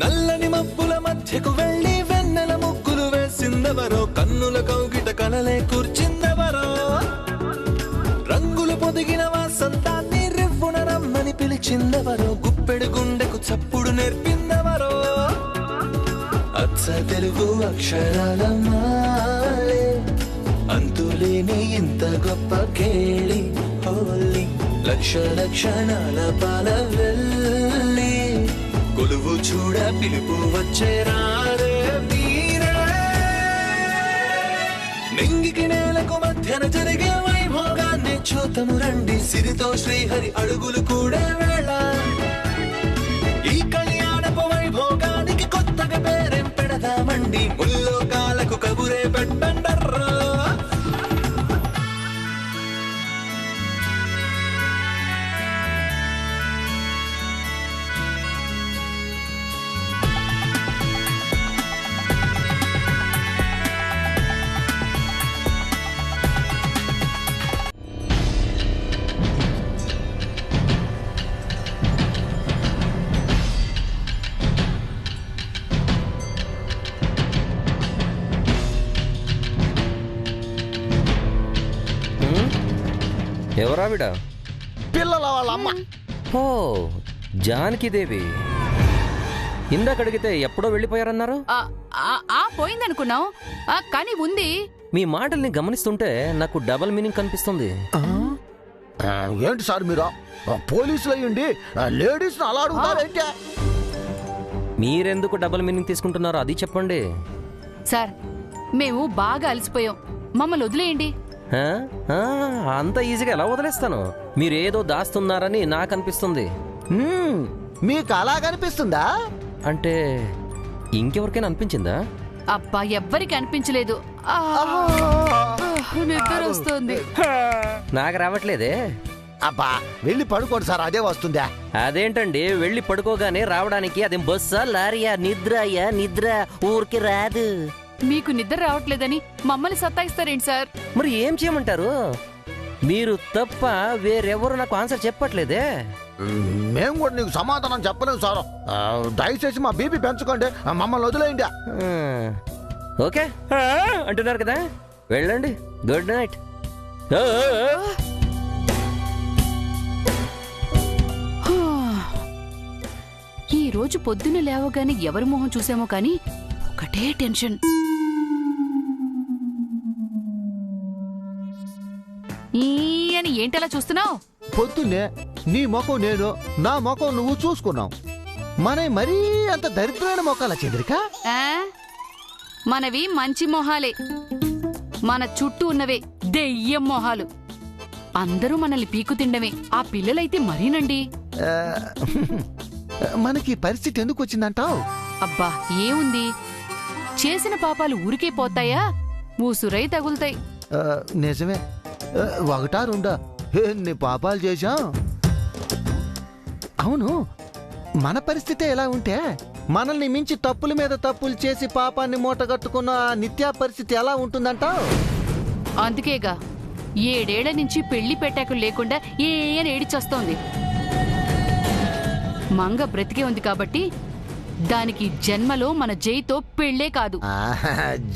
నల్లని మబ్బుల మధ్యకు వెళ్ళి వెన్నెల ముగ్గులు వేసిందెవరో, కన్నుల కౌగిట కలలే కూర్చిందెవరో, రంగులు పొదిగిన వాసంతాన్ని రివ్వున రమ్మని పిలిచిందెవరో, గుప్పెడు గుండెకు చప్పుడు నేర్పిందెవరో, అచ్చ తెలుగు అక్షరాల మాలే అంతులేని ఇంత గొప్ప కేళి హోలీ, లక్ష లక్షణాల పాల వెళ్ళి కొలువు చూడ పిలుపు వచ్చేరారే మీరే, నింగికి నేలకు మధ్యన జరిగే వైభోగాన్ని చూతము రండి, సిరితో శ్రీహరి అడుగులు కూడా వేళ, ఈ కళ్యాణపు వైభోగానికి కొత్తగా పేరేం పెడదామండి, ముల్లోకాలకు కబురే పెట్టండర్రా. ఎవరావిడ? పిల్లల వాళ్ళ అమ్మ. ఓ జానకిదేవి. ఇందాకడిగితే ఎప్పుడో వెళ్ళిపోయారన్నారు. పోయిందనుకున్నావు, కానీ ఉంది. మీ మాటల్ని గమనిస్తుంటే నాకు డబల్ మీనింగ్ కనిపిస్తుంది. ఏంటి సార్ మీరు పోలీసులు అయ్యండి లేడీస్ అలా అడుగుతారేంటి? మీరెందుకు డబల్ మీనింగ్ తీసుకుంటున్నారో అది చెప్పండి. సార్, మేము బాగా అలసిపోయాం, మమ్మల్ని వదిలేయండి. అంత ఈజీగా ఎలా వదిలేస్తాను? మీరేదో దాస్తున్నారని నాకు అనిపిస్తుంది. మీకు అలా కనిపిస్తుందా? అంటే ఇంకెవరికైనా అనిపించిందా? అబ్బా, ఎవ్వరికి అనిపించలేదు. నిద్ర వస్తుంది. నాకు రావట్లేదే. అబ్బా వెళ్ళి పడుకోండి సార్, అదే వస్తుందా? అదేంటండి వెళ్ళి పడుకోగానే రావడానికి? అదేం బస్సా లారీయా? నిద్ర అయ్యా నిద్ర ఊరికి రాదు. మీకు నిద్ర రావట్లేదని మమ్మల్ని సత్తాయిస్తారేంటి సార్? మరి ఏం చేయమంటారు? మీరు తప్ప వేరెవరు నాకు ఆన్సర్ చెప్పట్లేదే. మేము కూడా నీకు సమాధానం చెప్పలేము సార్. దయచేసి మా బీపీ పెంచుకోండి, మమ్మల్ని వదిలేయండి. ఓకే అంటున్నారు కదా, వెళ్ళండి. Good night. ఈ రోజు పొద్దున్న లేవగానే ఎవరి మొహం చూసామో కానీ ఒకటే టెన్షన్. అని ఏంటలా చూస్తున్నావు? పొద్దున్నే నీ ముఖం నేను, నా ముఖం నువ్వు చూసుకున్నావు. మన మరీ అంత దరిద్రమైన మొఖాల చంద్రిక. మనవి మంచి మొహాలే, మన చుట్టూ ఉన్నవే దెయ్యం మొహాలు. అందరూ మనల్ని పీకు తిండమే, ఆ పిల్లలైతే మరీనండి. మనకి పరిస్థితి ఎందుకు వచ్చిందంటావు? అబ్బా ఏముంది, చేసిన పాపాలు ఊరికే పోతాయా? ఊసురై తగులుతాయి. నిజమే, ఒకటా రెండా ఎన్ని పాపాలు చేశాం. అవును, మన పరిస్థితి ఎలా ఉంటే మనల్ని మించి తప్పుల మీద తప్పులు చేసి పాపాన్ని మూటగట్టుకున్న ఆ నిత్యా పరిస్థితి ఎలా ఉంటుందంటావు? అందుకేగా 7 ఏళ్ల నుంచి పెళ్లి పెట్టాకులు లేకుండా ఏని ఏడిచొస్తోంది. మంగ బ్రతికే ఉంది కాబట్టి దానికి జన్మలో మన జైతో పెళ్లే కాదు.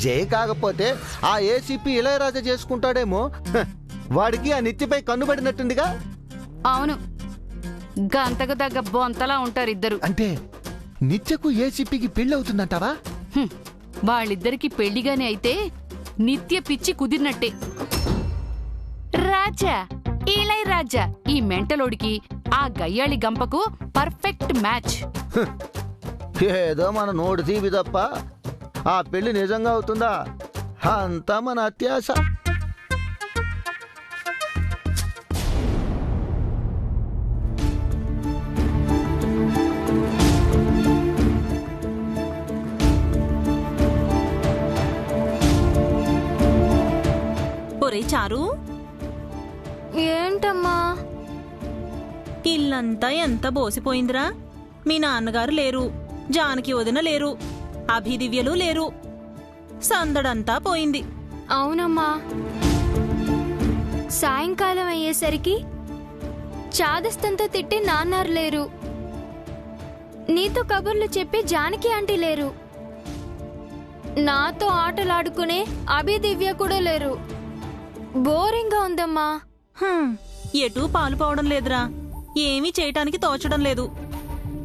జై కాకపోతే ఆ ఏసీపీ ఇళయరాజా చేసుకుంటాడేమో. వాడికి ఆ నిత్యపై కన్నుబడినట్టుందిగా. అవును, గంతకు తగ్గ బొంతలా ఉంటారు ఇద్దరు. అంటే నిత్యకు ఏసీపీకి పెళ్లి అవుతుందంటావా? వాళ్ళిద్దరికి పెళ్లిగానే అయితే నిత్య పిచ్చి కుదిరినట్టే. రాజా ఇళయరాజా ఈ మెంటలోడికి ఆ గయ్యాళి గంపకు పర్ఫెక్ట్ మ్యాచ్. ఏదో మన నోటి తీపి తప్ప ఆ పెళ్లి నిజంగా అవుతుందా? అంతా మన అత్యాశ. ఒరే చారు, ఏంటమ్మా? ఇల్లంతా ఎంత బోసిపోయిందిరా. మీ నాన్నగారు లేరు, జానకి వదిన లేరు, అభిదివ్యలు లేరు, సందడంతా పోయింది. అవునమ్మా, సాయంకాలం అయ్యేసరికి చాదస్తంతో తిట్టి నాన్నారు లేరు. నీతో కబుర్లు చెప్పి జానకి ఆంటీ లేరు. నాతో ఆటలాడుకునే అభి దివ్య కూడా లేరు. బోరింగ్ గా ఉందమ్మా. ఎటూ పాలు పోవడం లేదురా. ఏమీ చేయటానికి తోచడం లేదు.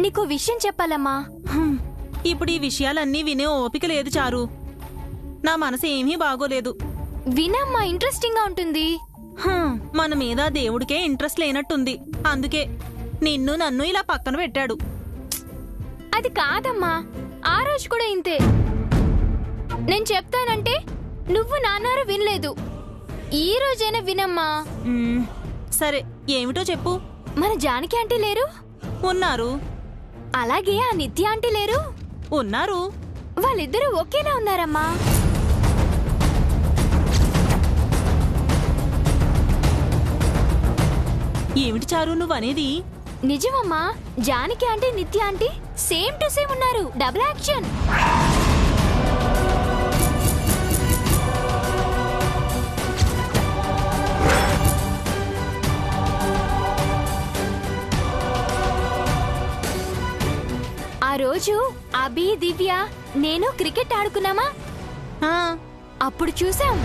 నీకు విషయం చెప్పాలమ్మా. ఇప్పుడు ఈ విషయాలన్నీ వినే ఓపిక లేదు చారు. నా మనసు ఏమీ బాగోలేదు. వినమ్మా, ఇంట్రెస్టింగ్ గా ఉంటుంది. మన మీద దేవుడికే ఇంట్రెస్ట్ లేనట్టుంది. అందుకే నిన్ను నన్ను ఇలా పక్కన పెట్టాడు. అది కాదమ్మా, ఆ రోజు కూడా ఇంతే. నేను చెప్తానంటే నువ్వు నాన్నారు వినలేదు. ఈ రోజైనా వినమ్మా. సరే, ఏమిటో చెప్పు. మన జానకి ఆంటీ లేరు? ఉన్నారు. అలాగే ఆ నిత్య ఆంటీ లేరు? ఉన్నారు. వాళ్ళిద్దరూ ఒకేలా ఉన్నారమ్మా. ఏమిటి చారు నువ్వనేది? నిజమమ్మా, జానకి ఆంటీ నిత్య ఆంటీ సేమ్ టు సేమ్ ఉన్నారు. Double action. ఆ రోజు అభి దివ్య నేను క్రికెట్ ఆడుకున్నామా, అప్పుడు చూసాం.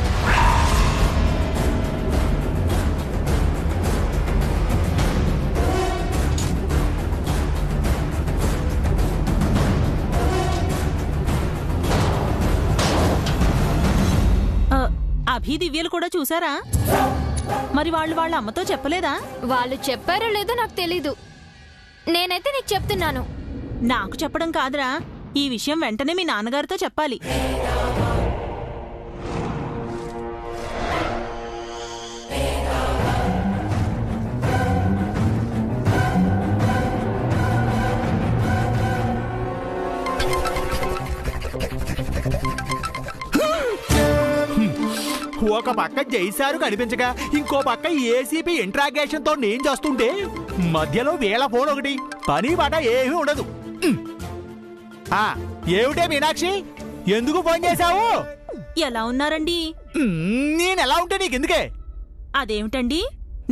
అభి దివ్యలు కూడా చూసారా? మరి వాళ్ళు వాళ్ళ అమ్మతో చెప్పలేదా? వాళ్ళు చెప్పారో లేదో నాకు తెలీదు. నేనైతే నీకు చెప్తున్నాను. నాకు చెప్పడం కాదురా, ఈ విషయం వెంటనే మీ నాన్నగారితో చెప్పాలి. ఒక పక్క జైసారు కనిపించగా ఇంకో పక్క ఏసీపీ ఇంట్రాగేషన్ తో నేను చేస్తుంటే మధ్యలో వీళ్ళ ఫోన్ ఒకటి, పని బాట ఏమీ ఉండదు. ఏమిటే మీనాక్షి, ఎందుకు ఫోన్ చేశావు? ఎలా ఉన్నారండి? నేనెలా ఉంటే నీకెందుకే? అదేమిటండి,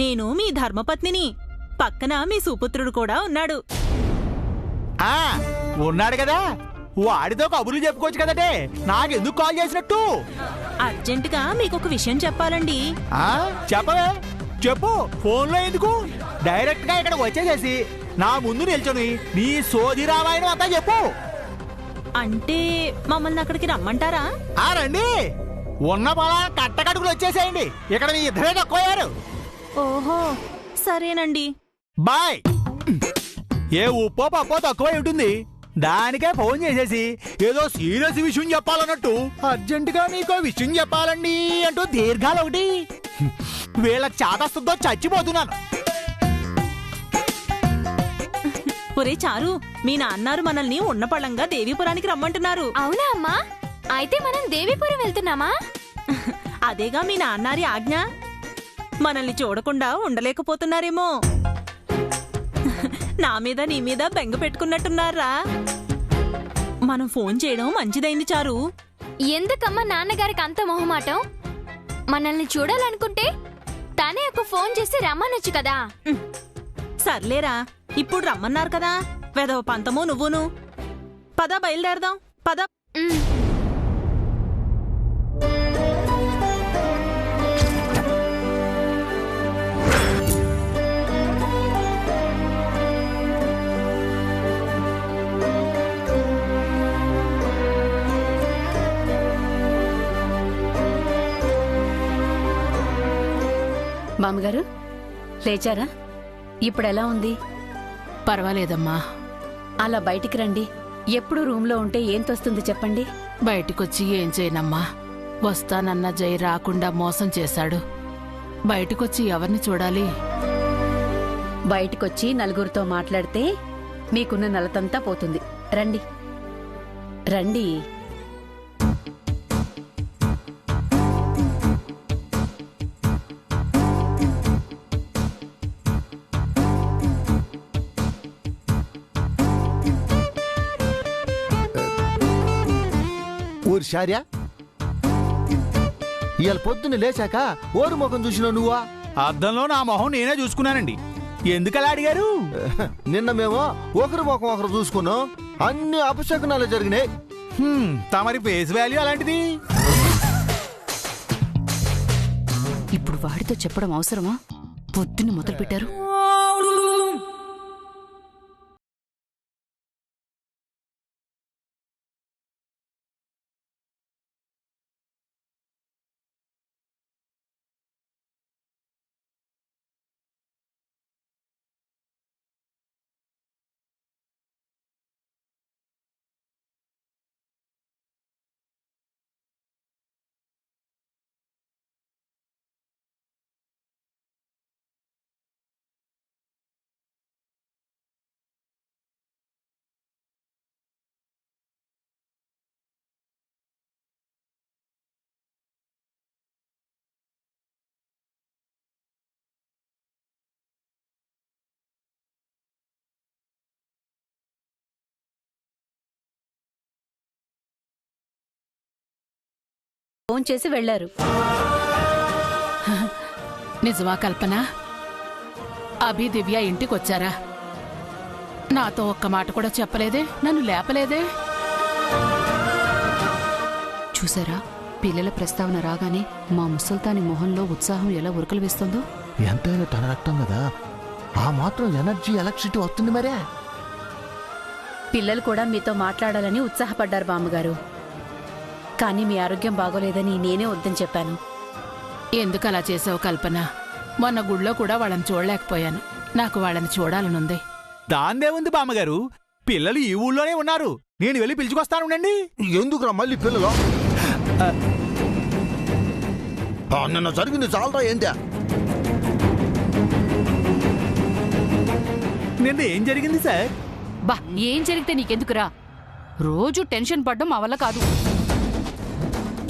నేను మీ ధర్మపత్నిని. పక్కన మీ సుపుత్రుడు కూడా ఉన్నాడు. ఉన్నాడు కదా, వాడితో కబుర్లు చెప్పుకోవచ్చు కదటే. నాకెందుకు కాల్ చేసినట్టు? అర్జెంటుగా మీకొక విషయం చెప్పాలండి. చెప్పవే, చెప్పు. ఫోన్లో ఎందుకు? డైరెక్ట్ గా ఇక్కడ వచ్చేసేసి నా ముందు నిల్చొని నీ సోది రామాయణం అంతా చెప్పు. అంటే మమ్మల్ని అక్కడికి రమ్మంటారా? రండి, ఉన్న పొలా కట్టకడుగులు వచ్చేసేయండి. ఇక్కడ మీ ఇద్దరే తక్కువయ్యారు. ఓహో, సరేనండి. బాయ్. ఏ ఉప్పో పప్పో తక్కువై ఉంటుంది, దానికే ఫోన్ చేసేసి ఏదో సీరియస్ విషయం చెప్పాలన్నట్టు అర్జెంటుగా నీకో విషయం చెప్పాలండి అంటూ దీర్ఘాలు ఒకటి. వీళ్ళ చాతస్తుందో చచ్చిపోతున్నాను. ఒరే చారు, మీ నాన్నారు మనల్ని ఉన్నపళంగా దేవీపురానికి రమ్మంటున్నారు. అవునా అమ్మా? అయితే మనం దేవీపురం వెళ్తున్నామా? అదేగా మీ నాన్నారి ఆజ్ఞ. మనల్ని చూడకుండా ఉండలేకపోతున్నారేమో. నా మీద నీ మీద బెంగ పెట్టుకున్నట్టున్నారా? మనం ఫోన్ చేయడం మంచిదైంది చారు. ఎందుకమ్మా నాన్నగారికి అంత మొహమాటం? మనల్ని చూడాలనుకుంటే తనే ఒక ఫోన్ చేసి రమ్మనొచ్చు కదా. సర్లేరా, ఇప్పుడు రమ్మన్నారు కదా, వెదవ పంతము నువ్వును. పద, బయలుదేరదాం. పద. బామ్మగారు లేచారా? ఇప్పుడెలా ఉంది? పర్వాలేదమ్మా. అలా బయటికి రండి. ఎప్పుడు రూమ్లో ఉంటే ఏం తోస్తుంది చెప్పండి. బయటికొచ్చి ఏం చేయనమ్మా, వస్తానన్న జై రాకుండా మోసం చేశాడు. బయటికొచ్చి ఎవరిని చూడాలి? బయటికొచ్చి నలుగురితో మాట్లాడితే మీకున్న నలతంతా పోతుంది. రండి రండి. ఊర్షార్య, ఇవాళ పొద్దున్న లేచాక ఓరు ముఖం చూసినావు నువ్వా? అద్దంలో నా మొహం నేనే చూసుకున్నానండి. ఎందుకలా అడిగారు? నిన్న మేము ఒకరి ముఖం ఒకరు చూసుకున్నాం, అన్ని అపశకునాలు జరిగినాయి. తమరి ఫేస్ వాల్యూ అలాంటిది. ఇప్పుడు వాడితో చెప్పడం అవసరమా? పొద్దున్న మొదలు పెట్టారు. ఫోన్ చేసి వెళ్లారు. నిజమా కల్పన? అభి దివ్య ఇంటికొచ్చారా? నాతో ఒక్క మాట కూడా చెప్పలేదే, నన్ను లేపలేదే. చూసారా, పిల్లల ప్రస్తావన రాగానే మా ముసల్తాని మొహంలో ఉత్సాహం ఎలా ఉరకలు వేస్తుందో. ఎంతైనా తన రక్తం కదా, ఆ మాత్రం ఎనర్జీ ఎలక్ట్రిసిటీ వస్తుంది మరే. పిల్లలు కూడా మీతో మాట్లాడాలని ఉత్సాహపడ్డారు బామ్మగారు. కానీ మీ ఆరోగ్యం బాగోలేదని నేనే వద్దని చెప్పాను. ఎందుకు అలా చేసావు కల్పన? మొన్న గుళ్ళో కూడా వాళ్ళని చూడలేకపోయాను. నాకు వాళ్ళని చూడాలనుంది. దాందేముంది బామ్మగారు, పిల్లలు ఈ ఊళ్ళోనే ఉన్నారు. నేను వెళ్ళి పిలుచుకొస్తానుండండి. ఎందుకురా మళ్ళీ పిల్లలు? నిన్న జరిగింది చాలరా ఏంటా? నిన్న ఏం జరిగింది సార్? బా, ఏం జరిగితే నీకెందుకురా? రోజు టెన్షన్ పడ్డం మా వల్ల కాదు.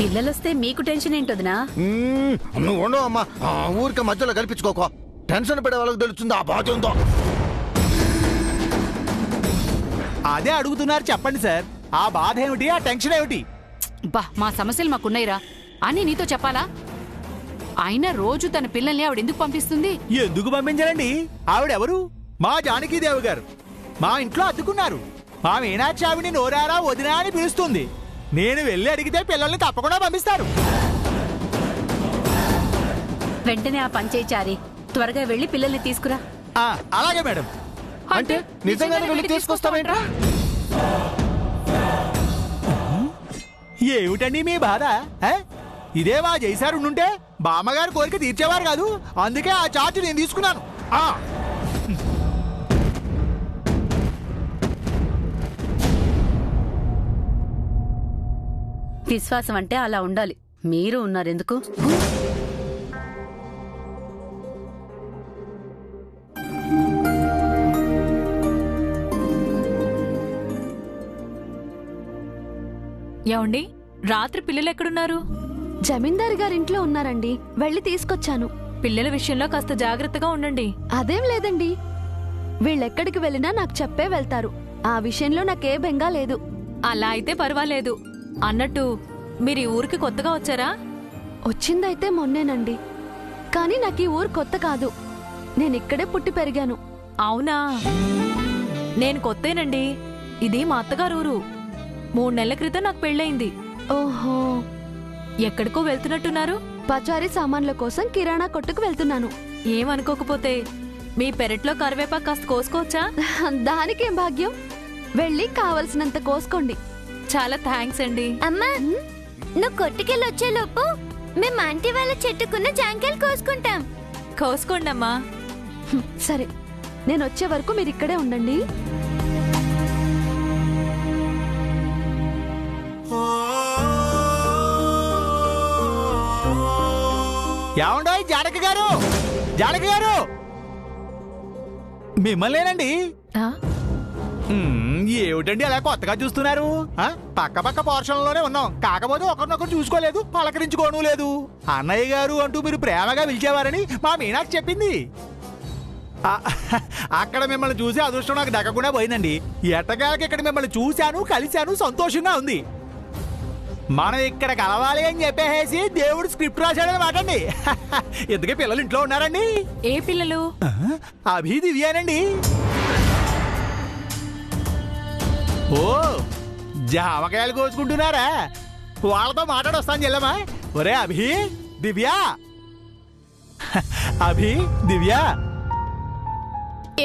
పిల్లలొస్తే మీకు టెన్షన్ ఏంటొదినా? నువ్వు ఉండవు అమ్మా, ఊరికే మధ్యలో కల్పించుకోకో. టెన్షన్ పడే వాళ్ళకి తెలుస్తుంది ఆ బాధ ఉందో. అదే అడుగుతున్నారు, చెప్పండి సార్. ఆ బాధ ఏమిటి, ఆ టెన్షన్ ఏమిటి? బా, మా సమస్యలు మాకున్నాయిరా అని నీతో చెప్పాలా? అయినా రోజు తన పిల్లల్ని ఆవిడెందుకు పంపిస్తుంది? ఎందుకు పంపించారండి? ఆవిడెవరు? మా జానకీదేవి గారు. మా ఇంట్లో అద్దుకున్నారు. మా మీనాక్షి ఆవిని నోరారా వదినా అని పిలుస్తుంది. నేను వెళ్ళి అడిగితే పిల్లల్ని తప్పకుండా పంపిస్తారు. వెంటనే ఆ పని చేయి చారి. త్వరగా వెళ్లి పిల్లల్ని తీసుకురా. అలాగే మేడం. అంటే నిజంగానే వెళ్ళి తీసుకొస్తావేంట్రా? ఏమిటండి మీ బాధ? ఇదే మా జైసారు ఉండుంటే బామ్మగారి కోరిక తీర్చేవారు కాదు. అందుకే ఆ చార్జ్ నేను తీసుకున్నాను. విశ్వాసం అంటే అలా ఉండాలి. మీరు ఉన్నారెందుకు? ఏమండి, రాత్రి పిల్లలు ఎక్కడున్నారు? జమీందారు గారింట్లో ఉన్నారండి, వెళ్ళి తీసుకొచ్చాను. పిల్లల విషయంలో కాస్త జాగ్రత్తగా ఉండండి. అదేం లేదండి, వీళ్ళెక్కడికి వెళ్ళినా నాకు చెప్పే వెళ్తారు. ఆ విషయంలో నాకే బెంగా లేదు. అలా అయితే పర్వాలేదు. అన్నట్టు మీరు ఈ ఊరికి కొత్తగా వచ్చారా? వచ్చిందైతే మొన్నేనండి, కానీ నాకు ఈ ఊరు కొత్త కాదు. నేనిక్కడే పుట్టి పెరిగాను. అవునా? నేను కొత్తేనండి. ఇది మా అత్తగారు ఊరు. 3 నెలల క్రితం నాకు పెళ్ళయింది. ఓహో, ఎక్కడికో వెళ్తున్నట్టున్నారు? పచారీ సామాన్ల కోసం కిరాణా కొట్టుకు వెళ్తున్నాను. ఏమనుకోకపోతే మీ పెరట్లో కరివేపాకు కాస్త కోసుకోవచ్చా? దానికేం భాగ్యం, వెళ్ళి కావలసినంత కోసుకోండి. చాలా థ్యాంక్స్ అండి. అమ్మా, నువ్వు కొట్టుకెళ్ళొచ్చే లోపు మేము ఆంటీ వాళ్ళ చెట్టుకున్న జాంకాయలు కోసుకుంటాం. కోసుకోండి అమ్మా. సరే, నేను వచ్చే వరకు మీరు ఇక్కడే ఉండండి. ఏమండో జానకి గారు, జానకి గారు, మిమ్మల్నేనండి. ఏమిటండి అలా కొత్తగా చూస్తున్నారు? పక్క పక్క పోర్షన్లోనే ఉన్నాం, కాకపోతే ఒకరినొకరు చూసుకోలేదు, పలకరించుకోను లేదు. అన్నయ్య గారు అంటూ మీరు ప్రేమగా పిలిచేవారని మా మీనాక్షి చెప్పింది. అక్కడ మిమ్మల్ని చూసి అదృష్టం నాకు దక్కకుండా పోయిందండి. ఎట్టగాలకి ఇక్కడ మిమ్మల్ని చూశాను, కలిశాను, సంతోషంగా ఉంది. మనం ఇక్కడ కలవాలి అని చెప్పేసి దేవుడు స్క్రిప్ట్ రాశాడనమాట అండి. ఇంతకీ పిల్లలు ఇంట్లో ఉన్నారండి? ఏ పిల్లలు? అభి దివ్యానండి. ఓ జామకాయలు కోసుకుంటున్నారా? వాళ్ళతో మాట్లాడొస్తాను చెల్లమ్మా. ఒరే అభి దివ్య, అభి దివ్య.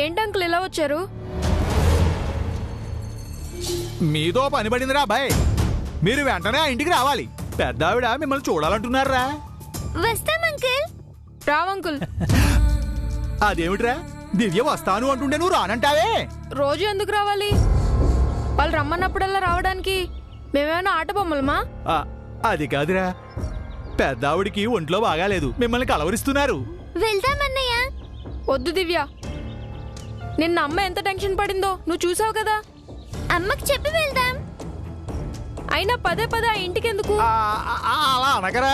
ఏంటంకుల్ ఇలా వచ్చారు? మీతో పని పడిందిరా అబ్బాయి, మీరు వెంటనే ఆ ఇంటికి రావాలి. పెద్దావిడ మిమ్మల్ని చూడాలంటున్నారా? వస్తాం అంకుల్. రావంకుల్. అదేమిట్రా, దివ్య వస్తాను అంటుండే నువ్వు రానంటావే? రోజు ఎందుకు రావాలి? వాళ్ళు రమ్మన్నప్పుడల్లా రావడానికి మేమేమైనా ఆట బొమ్మలమా? అది కాదురా, పెద్దావిడికి ఒంట్లో బాగాలేదు, మిమ్మల్ని కలవరిస్తున్నారు. వెళ్దామన్నయ్య. వద్దు దివ్య, నిన్న అమ్మ ఎంత టెన్షన్ పడిందో నువ్వు చూసావు కదా. అమ్మకి చెప్పి వెళ్దాం. అయినా పదే పదే ఆ ఇంటికెందుకు? అలా అనకరా,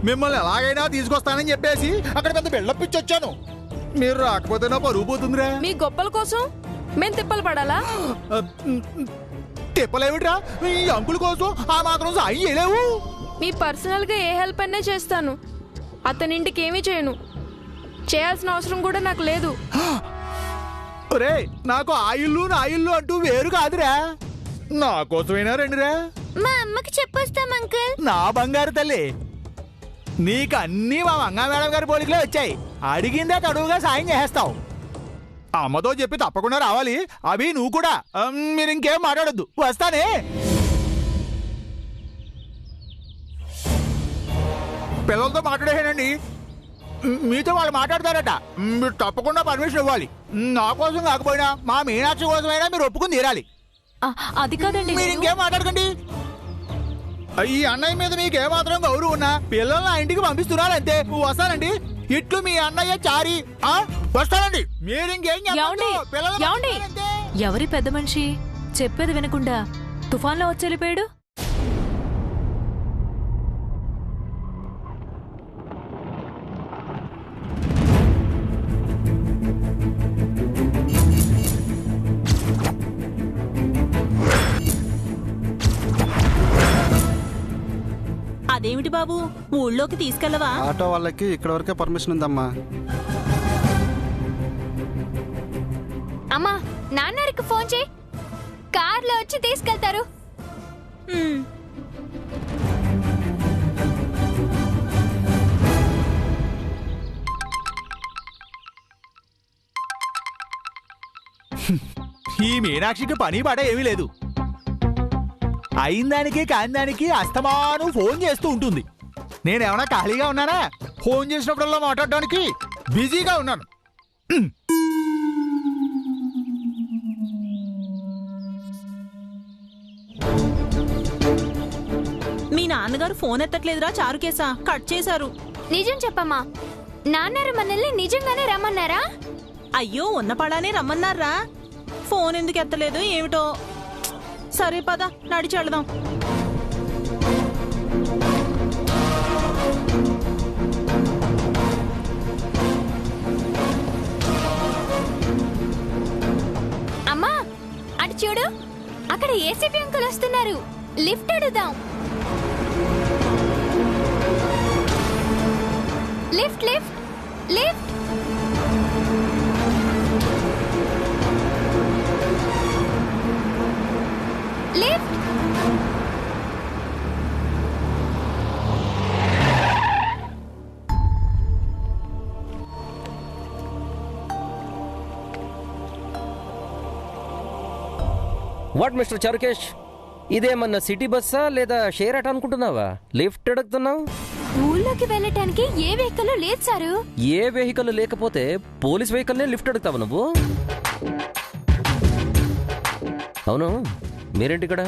మిమ్మల్ని ఎలాగైనా తీసుకొస్తానని చెప్పేసి అక్కడ పెద్ద బిల్డప్ వచ్చాను. మీరు రాకపోతే నా పరువు పోతుందిరా. మీ గొప్పల కోసం మేం తిప్పలు పడాలా? తిప్పలేవిట్రా, ఈ అంకుల్ కోసం ఆ మాత్రం సాయం చేయలేవు. మీ పర్సనల్ గా ఏ హెల్ప్ అయినా చేస్తాను, అతనింటికి ఏమీ చేయను. చేయాల్సిన అవసరం కూడా నాకు లేదు. ఒరే, నాకు ఆ ఇల్లు నా ఇల్లు అంటూ వేరు కాదురా, నా కోసమైనా రండిరా. మా అమ్మకి చెప్పొస్తాం అంకుల్. నా బంగారు తల్లి, నీకు అన్నీ మా మంగా మేడం గారి పోలికలే వచ్చాయి. అడిగిందే తడువుగా సాయం చేసేస్తావు. అమ్మతో చెప్పి తప్పకుండా రావాలి. అభి నువ్వు కూడా. మీరు ఇంకేం మాట్లాడొద్దు, వస్తానే. పిల్లలతో మాట్లాడేనండి, మీతో వాళ్ళు మాట్లాడతారట. మీరు తప్పకుండా పర్మిషన్ ఇవ్వాలి. నా కోసం కాకపోయినా మా మీనాక్షి కోసమైనా మీరు ఒప్పుకుని తీరాలి. అది కాదండి. మీరు ఇంకేం మాట్లాడకండి. ఈ అన్నయ్య మీద మీకు ఏమాత్రం గౌరవం ఉన్నా పిల్లల్ని ఆ ఇంటికి పంపిస్తున్నారంతే. వస్తానండి. ఇట్లు మీ అన్నయ్య చారి. వస్తానండి. మీరు ఇంకేం ఎవరి పెద్ద మనిషి చెప్పేది వినకుండా తుఫాన్లో వచ్చి వెళ్ళిపోయాడు? అదేమిటి బాబు, ఊళ్ళోకి తీసుకెళ్ళవా? ఆటో వాళ్ళకి ఇక్కడ వరకే పర్మిషన్ ఉందమ్మా. అమ్మా, నాన్నకి ఫోన్ చేయి, కార్లో వచ్చి తీసుకెళ్తారు. ఈ మీనాక్షికి పని పాట ఏమీ లేదు. అయిందానికి కాందానికి అస్తమాను ఫోన్ చేస్తూ ఉంటుంది. నేనేమన్నా ఖాళీగా ఉన్నానా? ఫోన్ చేసినప్పుడల్లా మాట్లాడడానికి బిజీగా ఉన్నాను. మీ నాన్నగారు ఫోన్ ఎత్తట్లేదురా చారుకేసా, కట్ చేశారు. నిజం చెప్పమ్మా, నాన్నారు మనల్ని నిజంగానే రమ్మన్నారా? అయ్యో, ఉన్న పడానే రమ్మన్నారా. ఫోన్ ఎందుకు ఎత్తలేదు ఏమిటో. సరే పద, నడిచి వెళదాం. అమ్మా, అటు చూడు, అక్కడ ఏసీపీ అంకుల్ వస్తున్నారు. లిఫ్ట్ అడుగుదాం. Lift lift lift. Lift. What mister Charukesh, ఇదేమన్నా సిటీ బస్సా లేదా షేర్ ఆటో అనుకుంటున్నావా? లిఫ్ట్ అడుగుతున్నావు? ఊళ్ళోకి వెళ్ళటానికి ఏ వెహికల్ లేదు సారు. ఏ వెహికల్ లేకపోతే పోలీస్ వెహికల్నే లిఫ్ట్ అడుగుతావు నువ్వు? అవును, మీరేంటి ఇక్కడ?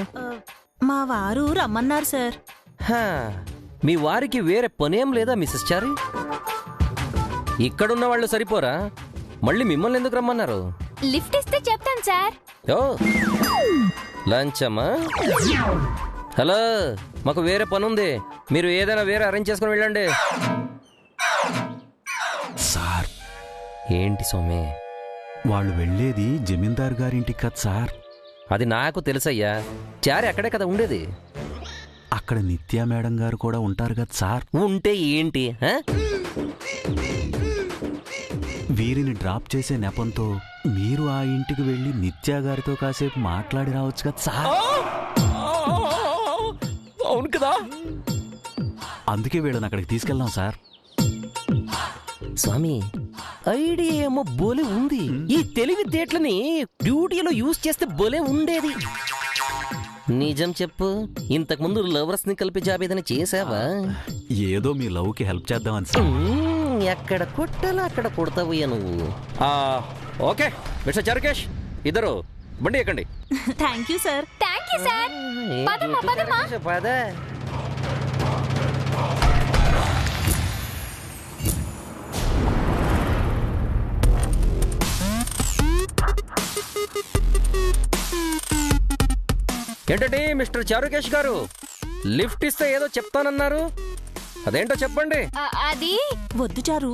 మా వారు రమ్మన్నారు సార్. మీ వారికి వేరే పనేం లేదా మిస్సెస్ చారి? ఇక్కడున్న వాళ్ళు సరిపోరా? మళ్ళీ మిమ్మల్ని ఎందుకు రమ్మన్నారు? లిఫ్ట్ ఇస్తే చెప్తాను సార్. ఓ లంచమా? హలో, మాకు వేరే పని ఉంది, మీరు ఏదైనా వేరే అరేంజ్ చేసుకుని వెళ్ళండి. సార్, ఏంటి సోమే? వాళ్ళు వెళ్ళేది జమీందార్ గారింటికి కదా సార్. అది నాకు తెలుసయ్యా, చారి అక్కడే కదా ఉండేది. అక్కడ నిత్యా మేడం గారు కూడా ఉంటారు కదా సార్. ఉంటే ఏంటి ఆ? వీరిని డ్రాప్ చేసే నెపంతో మీరు ఆ ఇంటికి వెళ్ళి నిత్యా గారితో కాసేపు మాట్లాడి రావచ్చు కదా సార్. అవును కదా. అందుకే వీళ్ళని అక్కడికి తీసుకెళ్దాం సార్. స్వామి ఐడియా ఏమో బోలే ఉంది. ఈ తెలివితేటలని డ్యూటీలో యూజ్ చేస్తే బోలే ఉండేది. నిజం చెప్పు, ఇంతకు ముందు లవర్స్ ని కలిపి జాబ్ ఏదైనా చేసావా? ఏదో మీ లవ్ కి హెల్ప్ చేద్దామని సార్. ఎక్కడ కొట్టాలో అక్కడ కొడతావయ్యా నువ్వు. ఓకే మిస్టర్ చరకేష్, ఇద్దరు బండి ఎక్కండి. Thank you sir. Thank you sir. పదమ్మా పదమ్మా. పద. ఏంటండి మిస్టర్ చారుకేష్ గారు, లిఫ్ట్ ఇస్తే ఏదో చెప్తానన్నారు, అదేంటో చెప్పండి. అది వద్దు చారు,